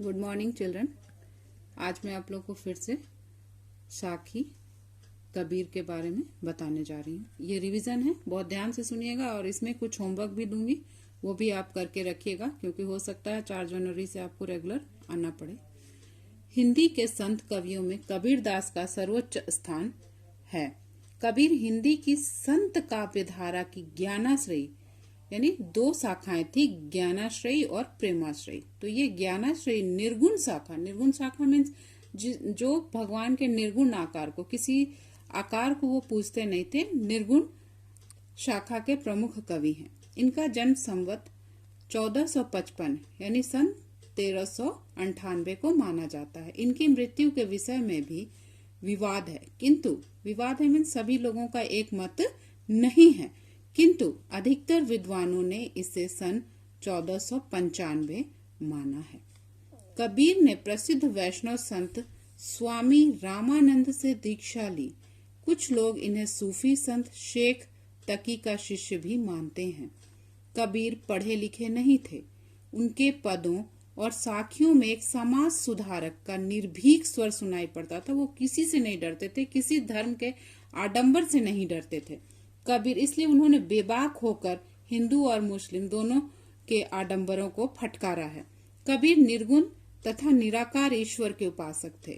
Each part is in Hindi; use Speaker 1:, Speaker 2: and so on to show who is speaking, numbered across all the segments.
Speaker 1: Good morning children. आज मैं आप लोग को फिर से साखी कबीर के बारे में बताने जा रही हूँ। ये रिवीजन है, बहुत ध्यान से सुनिएगा और इसमें कुछ होमवर्क भी दूंगी, वो भी आप करके रखिएगा क्योंकि हो सकता है 4 जनवरी से आपको रेगुलर आना पड़े। हिंदी के संत कवियों में कबीर दास का सर्वोच्च स्थान है। कबीर हिंदी की संत काव्य धारा की ज्ञानाश्रयी यानी 2 शाखाएं थी, ज्ञानाश्रयी और प्रेमाश्रयी। तो ये ज्ञानाश्रयी निर्गुण शाखा मीन्स जो भगवान के निर्गुण आकार को, किसी आकार को वो पूजते नहीं थे, निर्गुण शाखा के प्रमुख कवि हैं। इनका जन्म संवत 1455 यानी सन 1398 को माना जाता है। इनकी मृत्यु के विषय में भी विवाद है, किंतु विवाद है मीन्स सभी लोगों का एक मत नहीं है, किंतु अधिकतर विद्वानों ने इसे सन 1495 माना है। कबीर ने प्रसिद्ध वैष्णव संत स्वामी रामानंद से दीक्षा ली। कुछ लोग इन्हें सूफी संत शेख तकी का शिष्य भी मानते हैं। कबीर पढ़े लिखे नहीं थे। उनके पदों और साखियों में एक समाज सुधारक का निर्भीक स्वर सुनाई पड़ता था। वो किसी से नहीं डरते थे, किसी धर्म के आडंबर से नहीं डरते थे। कबीर इसलिए उन्होंने बेबाक होकर हिंदू और मुस्लिम दोनों के आडंबरों को फटकारा है। कबीर निर्गुण तथा निराकार ईश्वर के उपासक थे,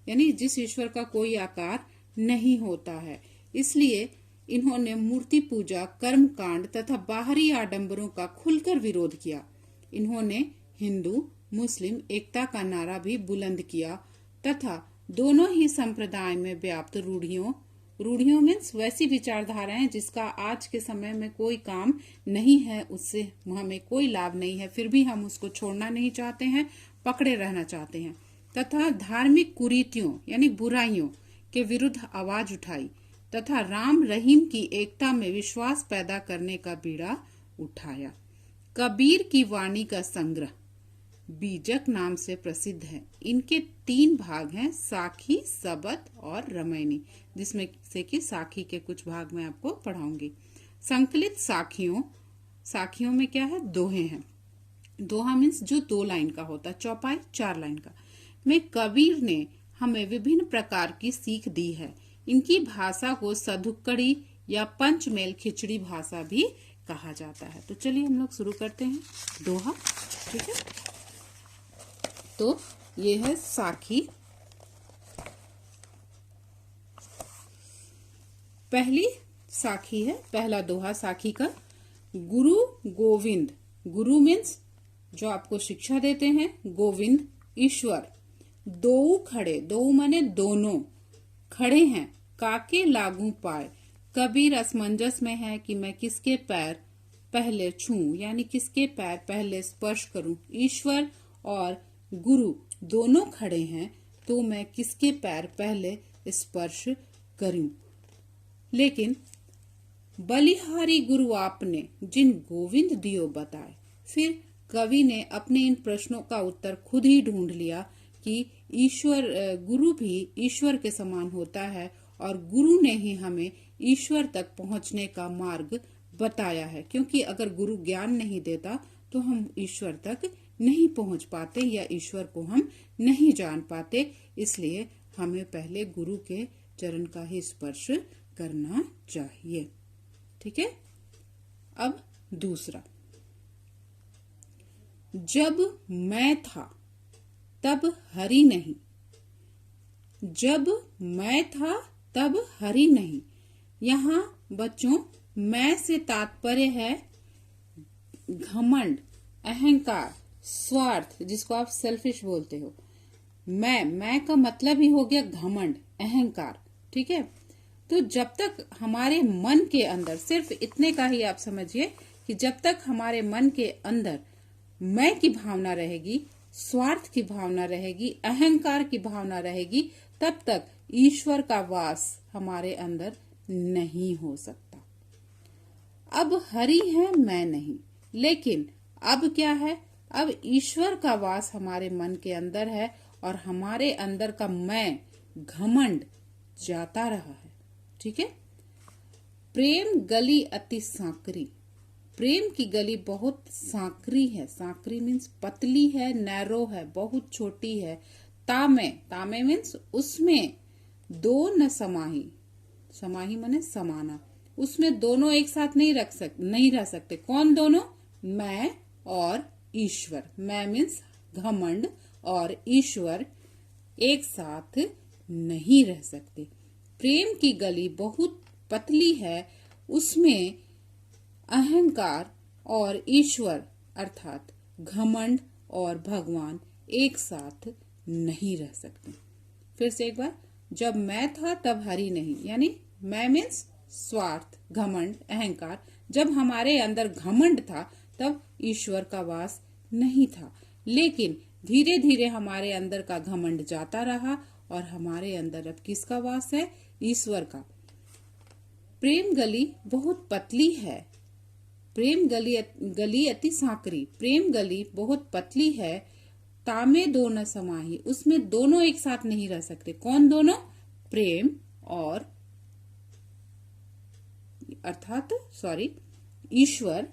Speaker 1: यानी जिस ईश्वर का कोई आकार नहीं होता है। इसलिए इन्होंने मूर्ति पूजा, कर्म कांड तथा बाहरी आडंबरों का खुलकर विरोध किया। इन्होंने हिंदू मुस्लिम एकता का नारा भी बुलंद किया तथा दोनों ही संप्रदाय में व्याप्त रूढ़ियों मीन्स वैसी विचारधाराएं जिसका आज के समय में कोई काम नहीं है, उससे हमें कोई लाभ नहीं है, फिर भी हम उसको छोड़ना नहीं चाहते हैं, पकड़े रहना चाहते हैं, तथा धार्मिक कुरीतियों यानी बुराइयों के विरुद्ध आवाज उठाई तथा राम रहीम की एकता में विश्वास पैदा करने का बीड़ा उठाया। कबीर की वाणी का संग्रह बीजक नाम से प्रसिद्ध है। इनके 3 भाग हैं, साखी, सबत और रामायणी, जिसमें से कि साखी के कुछ भाग मैं आपको पढ़ाऊंगी। संकलित साखियों में क्या है, दोहे हैं। दोहा मीन्स जो 2 लाइन का होता है, चौपाई 4 लाइन का। में कबीर ने हमें विभिन्न प्रकार की सीख दी है। इनकी भाषा को सधुक्कड़ी या पंचमेल खिचड़ी भाषा भी कहा जाता है। तो चलिए हम लोग शुरू करते हैं दोहा, ठीक है। तो ये है साखी। पहली साखी है, पहला दोहा साखी का। गुरु गोविंद, गुरु मीन्स जो आपको शिक्षा देते हैं, गोविंद ईश्वर। दो खड़े, दो माने दोनों खड़े हैं, काके लागू पाए। कबीर असमंजस में है कि मैं किसके पैर पहले छूं, यानी किसके पैर पहले स्पर्श करूं। ईश्वर और गुरु दोनों खड़े हैं तो मैं किसके पैर पहले स्पर्श करूं। लेकिन बलिहारी गुरु आपने जिन गोविंद दियो बताए। फिर कवि ने अपने इन प्रश्नों का उत्तर खुद ही ढूंढ लिया कि ईश्वर, गुरु भी ईश्वर के समान होता है और गुरु ने ही हमें ईश्वर तक पहुंचने का मार्ग बताया है। क्योंकि अगर गुरु ज्ञान नहीं देता तो हम ईश्वर तक नहीं पहुंच पाते या ईश्वर को हम नहीं जान पाते। इसलिए हमें पहले गुरु के चरण का ही स्पर्श करना चाहिए, ठीक है। अब दूसरा, जब मैं था तब हरि नहीं। जब मैं था तब हरि नहीं। यहाँ बच्चों मैं से तात्पर्य है घमंड, अहंकार, स्वार्थ, जिसको आप सेल्फिश बोलते हो। मैं का मतलब ही हो गया घमंड, अहंकार, ठीक है। तो जब तक हमारे मन के अंदर, सिर्फ इतने का ही आप समझिए कि जब तक हमारे मन के अंदर मैं की भावना रहेगी, स्वार्थ की भावना रहेगी, अहंकार की भावना रहेगी, तब तक ईश्वर का वास हमारे अंदर नहीं हो सकता। अब हरि है, मैं नहीं, लेकिन अब क्या है, अब ईश्वर का वास हमारे मन के अंदर है और हमारे अंदर का मैं, घमंड, जाता रहा है, ठीक है। प्रेम गली अति सांकरी, प्रेम की गली बहुत सांकरी है, सांकरी मीन्स पतली है, नैरो है, बहुत छोटी है। तामे, तामे मीन्स उसमें दो न समाही, समाही माने समाना, उसमें दोनों एक साथ नहीं रह सकते। कौन दोनों? मैं और ईश्वर। मैं मीन्स घमंड और ईश्वर एक साथ नहीं रह सकते। प्रेम की गली बहुत पतली है, उसमें अहंकार और ईश्वर अर्थात घमंड और भगवान एक साथ नहीं रह सकते। फिर से एक बार, जब मैं था तब हरि नहीं, यानी मैं मीन्स स्वार्थ, घमंड, अहंकार। जब हमारे अंदर घमंड था तब ईश्वर का वास नहीं था, लेकिन धीरे धीरे हमारे अंदर का घमंड जाता रहा और हमारे अंदर अब किसका वास है? ईश्वर का। प्रेम गली बहुत पतली है, प्रेम गली अति सांकरी, प्रेम गली बहुत पतली है। तामे दो न समाही, उसमें दोनों एक साथ नहीं रह सकते। कौन दोनों? प्रेम और अर्थात ईश्वर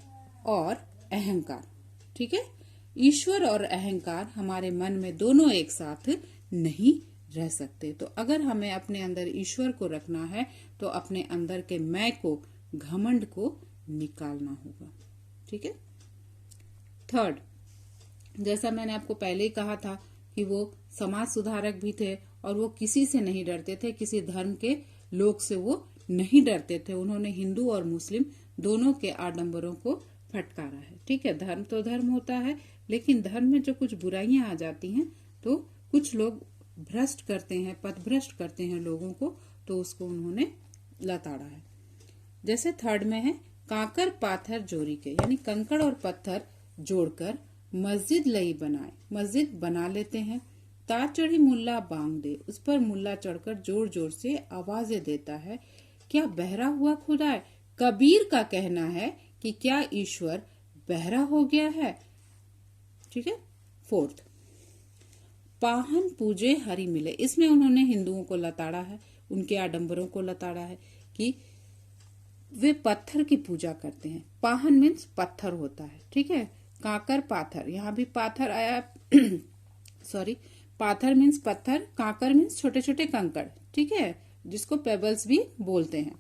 Speaker 1: और अहंकार। ठीक है, ईश्वर और अहंकार हमारे मन में दोनों एक साथ नहीं रह सकते। तो अगर हमें अपने अंदर ईश्वर को रखना है तो अपने अंदर के मैं को, घमंड को निकालना होगा। ठीक है। थर्ड, जैसा मैंने आपको पहले ही कहा था कि वो समाज सुधारक भी थे और वो किसी से नहीं डरते थे, किसी धर्म के लोग से वो नहीं डरते थे। उन्होंने हिंदू और मुस्लिम दोनों के आडंबरों को फटकारा है। ठीक है, धर्म तो धर्म होता है, लेकिन धर्म में जो कुछ बुराइयां आ जाती हैं तो कुछ लोग भ्रष्ट करते हैं, पथभ्रष्ट करते हैं लोगों को, तो उसको उन्होंने लताड़ा है। जैसे थर्ड में है, काकर पाथर जोड़ी के, यानी कंकड़ और पत्थर जोड़कर मस्जिद लई बनाए, मस्जिद बना लेते हैं। ता चढ़ी मुल्ला बांग दे, उस पर मुल्ला चढ़कर जोर जोर से आवाजें देता है। क्या बहरा हुआ खुदा है? कबीर का कहना है कि क्या ईश्वर बहरा हो गया है? ठीक है। फोर्थ, पाहन पूजे हरि मिले, इसमें उन्होंने हिंदुओं को लताड़ा है, उनके आडंबरों को लताड़ा है कि वे पत्थर की पूजा करते हैं। पाहन मीन्स पत्थर होता है। ठीक है, काकर पाथर, यहाँ भी पाथर आया पाथर मीन्स पत्थर, काकर मीन्स छोटे छोटे कंकड़। ठीक है, जिसको पेबल्स भी बोलते हैं।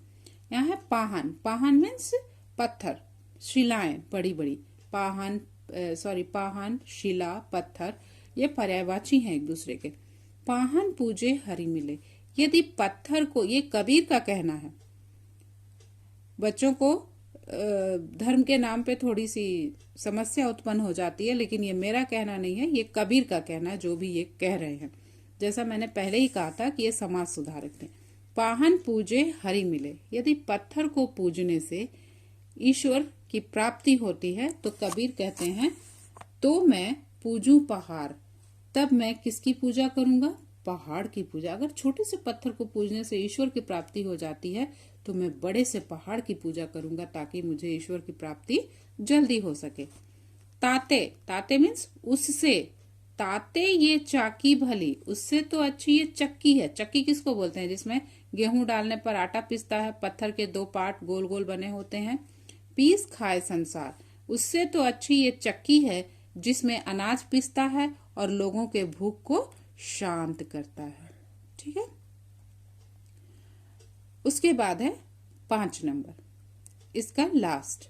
Speaker 1: यहाँ है पाहन, पाहन मीन्स पत्थर, शिलाएं बड़ी बड़ी। पाहन शिला, पत्थर, ये पर्यायवाची हैं एक दूसरे के। पाहन पूजे हरि मिले, यदि पत्थर को, ये कबीर का कहना है। बच्चों को धर्म के नाम पे थोड़ी सी समस्या उत्पन्न हो जाती है, लेकिन ये मेरा कहना नहीं है, ये कबीर का कहना है, जो भी ये कह रहे हैं। जैसा मैंने पहले ही कहा था कि ये समाज सुधारक थे। पाहन पूजे हरि मिले, यदि पत्थर को पूजने से ईश्वर की प्राप्ति होती है तो कबीर कहते हैं तो मैं पूजूं पहाड़, तब मैं किसकी पूजा करूंगा? पहाड़ की पूजा। अगर छोटे से पत्थर को पूजने से ईश्वर की प्राप्ति हो जाती है तो मैं बड़े से पहाड़ की पूजा करूंगा, ताकि मुझे ईश्वर की प्राप्ति जल्दी हो सके। ताते, ताते मीन्स उससे, ताते ये चाकी भली, उससे तो अच्छी ये चक्की है। चक्की किसको बोलते हैं? जिसमें गेहूं डालने पर आटा पिसता है, पत्थर के दो पार्ट गोल गोल बने होते हैं। पीस खाए संसार, उससे तो अच्छी ये चक्की है जिसमें अनाज पिसता है और लोगों के भूख को शांत करता है। ठीक है। उसके बाद है 5 नंबर, इसका लास्ट,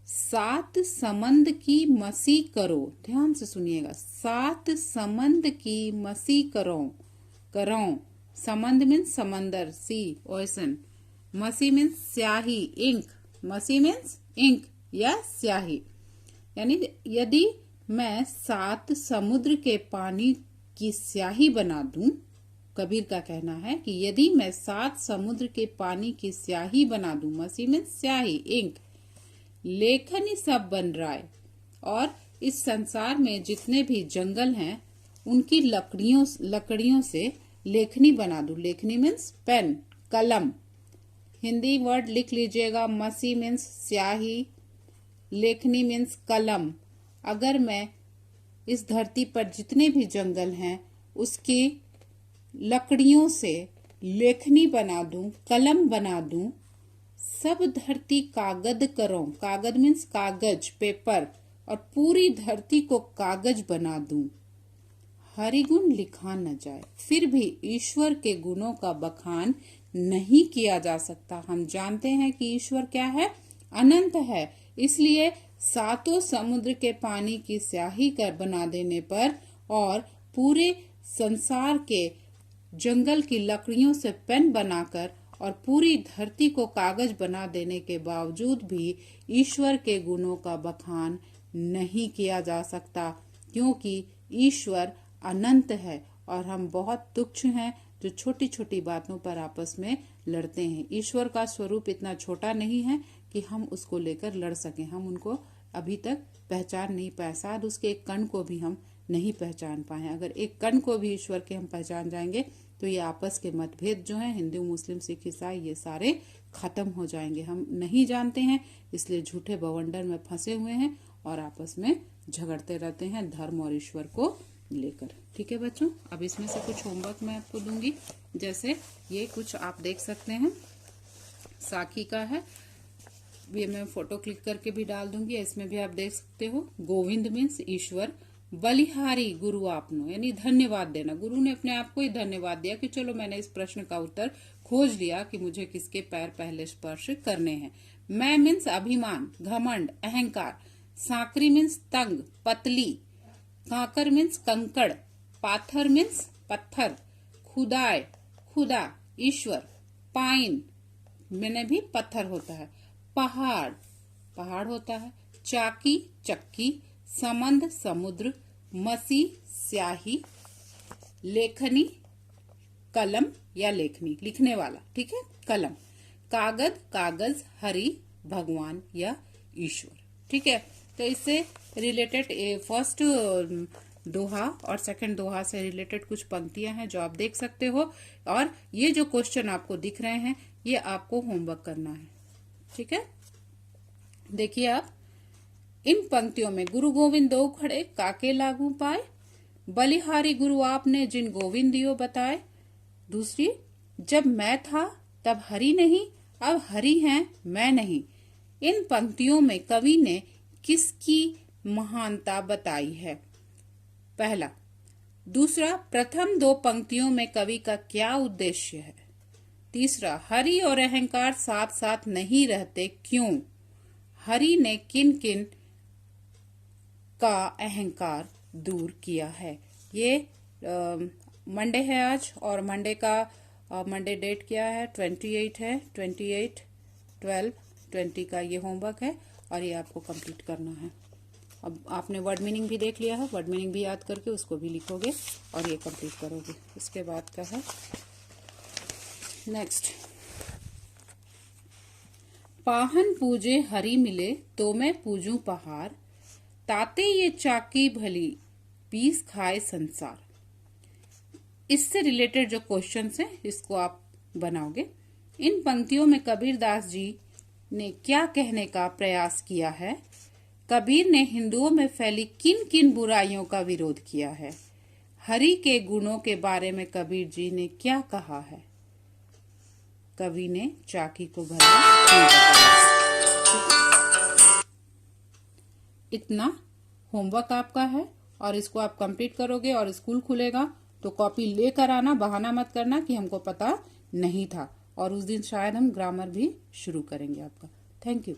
Speaker 1: 7 समंद की मसी करो। ध्यान से सुनिएगा, 7 समंद की मसी करो, करो। समंद मीन्स समंदर, सी, ओशन। मसी मीन्स स्याही, इंक। मसी मीन्स इंक या स्याही। यानी यदि मैं 7 समुद्र के पानी की स्याही बना दूं, कबीर का कहना है कि यदि मैं 7 समुद्र के पानी की स्याही बना दूं, मसी मीन्स स्याही, इंक, लेखन ही सब बन रहा है, और इस संसार में जितने भी जंगल हैं उनकी लकड़ियों से लेखनी बना दूं। लेखनी मीन्स पेन, कलम। हिंदी वर्ड लिख लीजिएगा, मसी मीन्स स्याही, लेखनी मीन्स कलम। अगर मैं इस धरती पर जितने भी जंगल हैं उसकी लकड़ियों से लेखनी बना दूं, कलम बना दूं, सब धरती कागद करो, कागद मीन्स कागज, पेपर, और पूरी धरती को कागज बना दूं। हरिगुण लिखा न जाए, फिर भी ईश्वर के गुणों का बखान नहीं किया जा सकता। हम जानते हैं कि ईश्वर क्या है, अनंत है, इसलिए सातों समुद्र के पानी की स्याही कर बना देने पर और पूरे संसार के जंगल की लकड़ियों से पेन बनाकर और पूरी धरती को कागज बना देने के बावजूद भी ईश्वर के गुणों का बखान नहीं किया जा सकता, क्योंकि ईश्वर अनंत है और हम बहुत तुच्छ हैं जो छोटी छोटी बातों पर आपस में लड़ते हैं। ईश्वर का स्वरूप इतना छोटा नहीं है कि हम उसको लेकर लड़ सकें। हम उनको अभी तक पहचान नहीं पाए, शायद उसके एक कण को भी हम नहीं पहचान पाए। अगर एक कण को भी ईश्वर के हम पहचान जाएंगे तो ये आपस के मतभेद जो हैं, हिंदू मुस्लिम सिख ईसाई, ये सारे खत्म हो जाएंगे। हम नहीं जानते हैं, इसलिए झूठे बवंडर में फंसे हुए हैं और आपस में झगड़ते रहते हैं धर्म और ईश्वर को लेकर। ठीक है बच्चों, अब इसमें से कुछ होमवर्क मैं आपको दूंगी। जैसे ये कुछ आप देख सकते हैं, साखी का है, ये मैं फोटो क्लिक करके भी डाल दूंगी। इसमें भी आप देख सकते हो, गोविंद मीन्स ईश्वर, बलिहारी गुरु आपनो, यानी धन्यवाद देना। गुरु ने अपने आप को ही धन्यवाद दिया कि चलो मैंने इस प्रश्न का उत्तर खोज लिया कि मुझे किसके पैर पहले स्पर्श करने हैं। मैं मीन्स अभिमान, घमंड, अहंकार। सांकरी मीन्स तंग, पतली। कांकर मीन्स कंकड़। पाथर मीन्स पत्थर। खुदाई, खुदा, ईश्वर। पाइन मैंने भी पत्थर होता है। पहाड़, पहाड़ होता है। चाकी, चक्की। समंद, समुद्र। मसी, स्याही। लेखनी, कलम या लेखनी, लिखने वाला, ठीक है, कलम। कागद, कागज। हरि, भगवान या ईश्वर। ठीक है, तो इससे रिलेटेड फर्स्ट दोहा और सेकंड दोहा से रिलेटेड कुछ पंक्तियां हैं जो आप देख सकते हो, और ये जो क्वेश्चन आपको दिख रहे हैं ये आपको होमवर्क करना है। ठीक है, देखिए आप, इन पंक्तियों में गुरु गोविंद दो खड़े काके लागू पाए, बलिहारी गुरु आपने जिन गोविंद दियो बताए। दूसरी, जब मैं था तब हरि नहीं, अब हरि हैं मैं नहीं। इन पंक्तियों में कवि ने किसकी महानता बताई है? पहला। दूसरा, प्रथम दो पंक्तियों में कवि का क्या उद्देश्य है? तीसरा, हरि और अहंकार साथ साथ नहीं रहते क्यों? हरि ने किन किन का अहंकार दूर किया है? ये मंडे है आज, और मंडे का मंडे डेट क्या है? 28 है। 28/12/20 का ये होमवर्क है और ये आपको कंप्लीट करना है। अब आपने वर्ड मीनिंग भी देख लिया है, वर्ड मीनिंग भी याद करके उसको भी लिखोगे और ये कंप्लीट करोगे। इसके बाद का है नेक्स्ट। पाहन पूजे हरि मिले तो मैं पूजूं पहाड़, ताते ये चाकी भली पीस खाए संसार। इससे रिलेटेड जो क्वेश्चंस हैं इसको आप बनाओगे। इन पंक्तियों में कबीर दास जी ने क्या कहने का प्रयास किया है? कबीर ने हिंदुओं में फैली किन किन बुराइयों का विरोध किया है? हरि के गुणों के बारे में कबीर जी ने क्या कहा है? कवि ने चाकी को भला क्यों बताया? इतना होमवर्क आपका है और इसको आप कंप्लीट करोगे और स्कूल खुलेगा तो कॉपी लेकर आना, बहाना मत करना कि हमको पता नहीं था। और उस दिन शायद हम ग्रामर भी शुरू करेंगे आपका। Thank you.